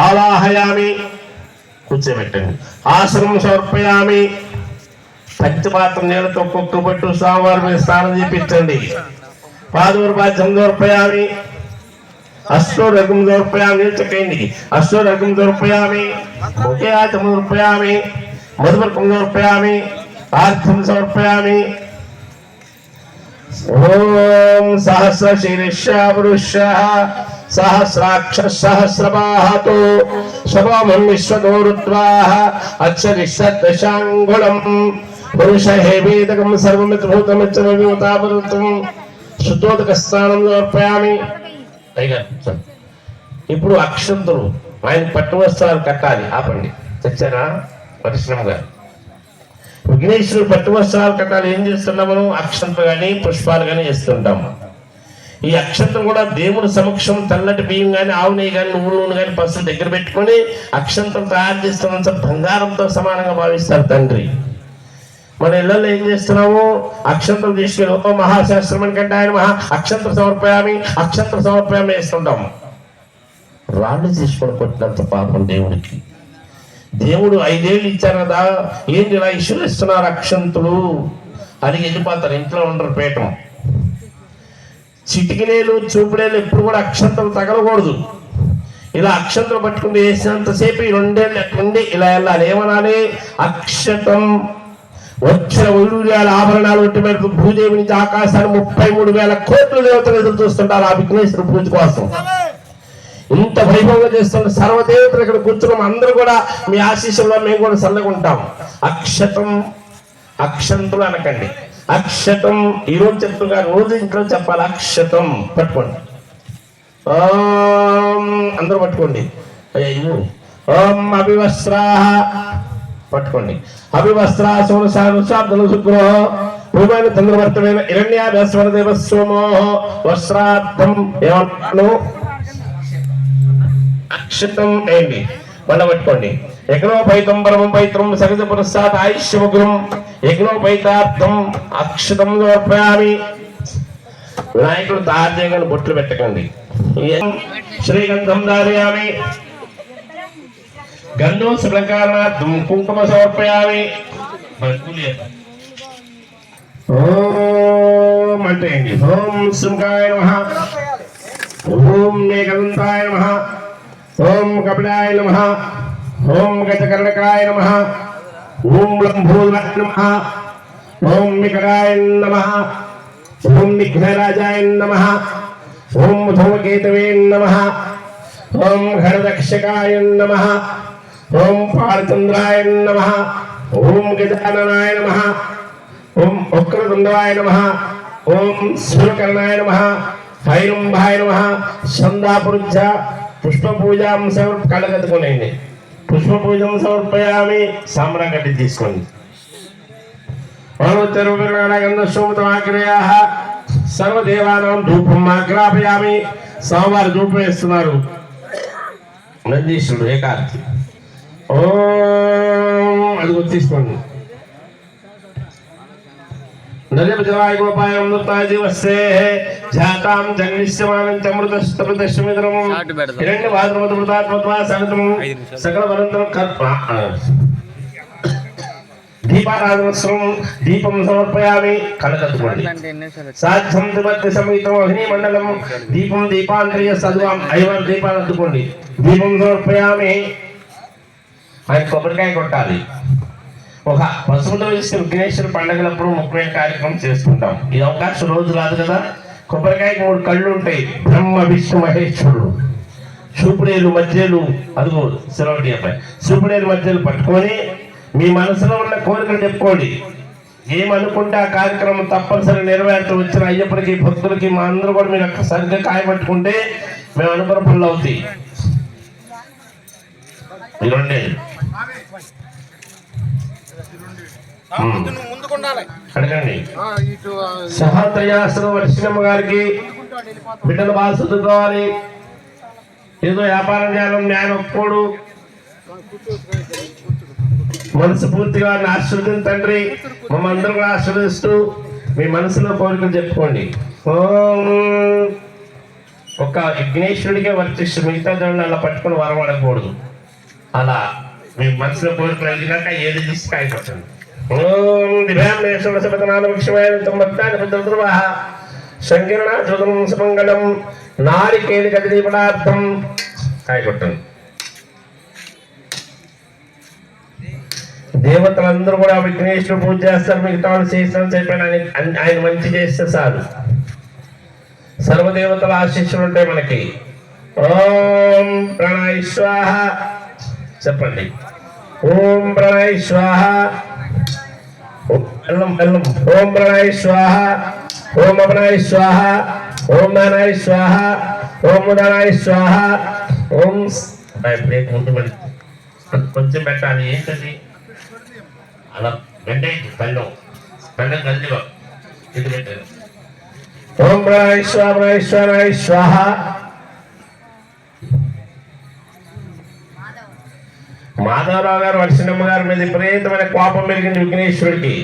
ఆవాహయామి, కూర్చోబెట్టండి. ఆసనం సమర్పయామి, పంచపాత్ర నీళ్ళతో కుక్క పట్టు స్వామివారి మీద స్నానం చేపించండి. పాదూర్పాద్యం సమర్పయామి, అష్టోరకం సమర్పయామి, నిల్చకండి. అష్టోరకం సమర్పయామి, ముఖ్యాచం సమర్పయామి, మధువర్కం సమర్పయామి, ఆర్థం సమర్పయామి. ఓం సహస్రశీర్ష పురుష సహస్రాక్ష సహస్రబాహతో శవమం విశ్వదోరుత్వా అక్షరిషద్దశాంగుళం పురుష హేవేదకం సర్వమిత్రభూతమిత్రవితాపరుతం శుద్ధోదక స్నానం సమర్పయామి. ఇప్పుడు అక్షంతులు ఆయన పట్టు వస్త్రాలు కట్టాలి. ఆపండి, చచ్చారా పరిశ్రమ గారు? విఘ్నేశ్వరుడు పట్టు వస్త్రాలు కట్టాలి. ఏం చేస్తున్నాం మనం? అక్షంతలు కానీ పుష్పాలు కానీ వేస్తుంటాం. ఈ అక్షంతలు కూడా దేవుడి సమక్షం తెల్లటి బియ్యం కానీ ఆవు నెయ్యి కానీ నువ్వుల నూనె కానీ పసుపు దగ్గర పెట్టుకొని అక్షంతలు తయారు చేస్తున్నంత బంగారంతో సమానంగా భావిస్తారు తండ్రి. మన ఇళ్లలో ఏం చేస్తున్నాము? అక్షంతలు తీసుకెళ్ళి ఓ మహాశాస్త్రం కంటే ఆయన అక్షంతలు సమర్పయామి, అక్షంతలు సమర్పయామి వేస్తుంటాము. రాళ్ళు తీసుకొని కొట్టినంత పాపం దేవుడికి. దేవుడు 5 ఏళ్ళు ఇచ్చారు కదా, ఏంటి ఇలా ఇస్తున్నారు అక్షంతులు అని వెళ్ళిపోతారు. ఇంట్లో ఉండరు పీఠం. చిటికినేలు చూపుడేలు ఎప్పుడు కూడా అక్షంతలు తగలకూడదు. ఇలా అక్షంతలు పట్టుకుని వేసినంతసేపు ఈ 2 ఏళ్ళు ఎట్లుండి ఇలా వెళ్ళాలి. ఏమనాలి? అక్షతం వచ్చిన వైడూర్యాల ఆభరణాలు ఒట్టి మేరకు భూదేవి నుంచి ఆకాశాన్ని 33,000 కోట్ల దేవతలు ఎదురు చూస్తుంటారు ఆ విఘ్నేశ్వర పూజ కోసం. ఇంత వైభవంగా చేస్తున్న సర్వదేవతలు ఇక్కడ కూర్చున్నాం. అందరూ కూడా మీ ఆశీస్సుల్లో మేము కూడా చల్లగుంటాం. అక్షతం, అక్షంతులు అనకండి, అక్షతం. ఈరోజు చెప్తున్నా, రోజు ఇంట్లో చెప్పాలి. అక్షతం పట్టుకోండి. ఓం అందరూ పట్టుకోండి. ఓం అభివస్త్రాః పట్టుకోండి. అభివస్త్రాశోను శుక్రో భూమైన చంద్రవర్తమైన హిరణ్యాభ్యస్వర దేవ సోమో వస్త్రార్థం ఏమంటాను? అక్షతం ఏంటి? మళ్ళీ పట్టుకోండి. యజ్ఞోపైతం పరమం పైత్రం సగజ పురస్సాత్ ఆయుష్యముగ్రం యజ్ఞోపైతార్థం అక్షతం సమర్పయామి. వినాయకుడు తయారు చేయగానే బొట్లు పెట్టకండి. శ్రీగంధం ధారయామి, గంధం శుభకారణార్థం కుంకుమ సమర్పయామి. ఓం అంటే ఏంటి? ఓం శృంగాయ నమః, ఓం మేఘదంతాయ నమః, ఓం కపిలాయ నమః, ఓం గజకర్ణకాయ నమః, ఓం లంబోదరాయ నమః, ఓం వికటాయ నమః, ఓం విఘ్నరాజాయ నమః, ఓం ధూమకేతవే నమః, ఓం హరదక్షకాయ నమః, ఓం పాలచంద్రాయ నమః, ఓం గజాననాయ నమః, ఓం వక్రతుండాయ నమః, ఓం సూర్యకర్ణాయ నమః, హైరంభాయ నమః. సందాపురుజ పుష్పపూజాం కళ్ళగద్దుకోనండి. పుష్పపూజం సమర్పయామి. సాంబ్రా కట్టి తీసుకోండి. సర్వదేవానాం ధూపం ఆగ్రాపయామి. స్వామివారి ధూపం వేస్తున్నారు నందీశ్వరుడు ఏకార్తి. ఓం అది తీసుకోండి. నజపజవాయ గోపాయ అమృతాయ జీవస్సే జాతాం జగనిష్యమానం చమృతస్తమృతశ్మిద్రం హిరణ్య భాద్రమద మృతాత్మత్వా సగతం సకల వరంతరం దీపారాధనోత్సవం దీపం సమర్పయామి. కళకత్తుకోండి. సాధ్యం త్రిమధ్య సమేతం అగ్ని మండలం దీపం దీపాంతర్య సద్వాం 5 దీపాలు అద్దుకోండి. దీపం సమర్పయామి. ఆయన కొబ్బరికాయ కొట్టాలి. ఒక పశువుతో వేసే విఘ్నేశ్వర పండుగలప్పుడు ముఖ్యమైన కార్యక్రమం చేసుకుంటాం. ఈ అవకాశం రోజు రాదు కదా. కొబ్బరికాయకి 3 కళ్ళు ఉంటాయి. బ్రహ్మ విష్ణు మహేశ్వరుడు. చూపుడేలు మధ్యలు అదిగో సెలవుటి అబ్బాయి చూపుడేలు మధ్యలు పట్టుకొని మీ మనసులో ఉన్న కోరికలు చెప్పుకోండి. ఏమనుకుంటే ఆ కార్యక్రమం తప్పనిసరి నెరవేరుతూ వచ్చిన అయ్యప్పటికి భక్తులకి మా అందరూ కూడా మీరు సరిగ్గా కాయపట్టుకుంటే మేము అనుకున్న పనులు అవుతాయి. ఇదండి అడగండి. సహత్రయాశ్రం వర్షిణమ్మ గారికి బిడ్డలు బాగా చదువుకోవాలి. ఏదో వ్యాపారం చేయాలని న్యాయం ఒప్పుకోడు. మనసు పూర్తిగా ఆశీర్వదించండి తండ్రి. మమ్మందరూ కూడా ఆశీర్వదిస్తూ మీ మనసులో కోరికలు చెప్పుకోండి. ఓం ఒక విఘ్నేశ్వరుడికే వర్తిస్తూ మిగతా దేవుళ్ళు అలా పట్టుకుని వరం అడగకూడదు. అలా మీ మనసులో కోరికలు అడిగినాక ఏది తీసి కాయపడుతుంది. ఓం దివ్యామేశ్వర సపతనాలు వృక్షమైన తుంబత్తాని పుత్రద్రువః శంకరణ సుదం సుమంగళం నారికేళి కదిలి పదార్థం కాయపడుతుంది. దేవతలందరూ కూడా విఘ్నేశ్వరుడు పూజ చేస్తారు. మిగతా వాళ్ళు చేసిన చెప్పాను ఆయన మంచి చేస్తే చాలు. సర్వదేవతల ఆశీస్సులు ఉంటాయి మనకి. ఓం ప్రణాయ స్వాహ చెప్పండి. ఓం ప్రణాయ స్వాహ. ఓం ప్రణాయ స్వాహ. ఓం అపనాయ స్వాహ. ఓం దానాయ స్వాహ. ఓం ఉదానాయ స్వాహ. ఓం ప్లేట్ ముందు కొంచెం పెట్టాలి. ఏంటది అలా వెంటే బెల్లం బెల్లం గంజిలో ఇది పెట్టారు. ఓం ప్రణాయ స్వాహ ప్రణాయ స్వాహాయ స్వాహ. మాధవరావు గారు వర్షిణమ్మ గారి మీద విపరీతమైన కోపం పెరిగింది విఘ్నేశ్వరుడికి.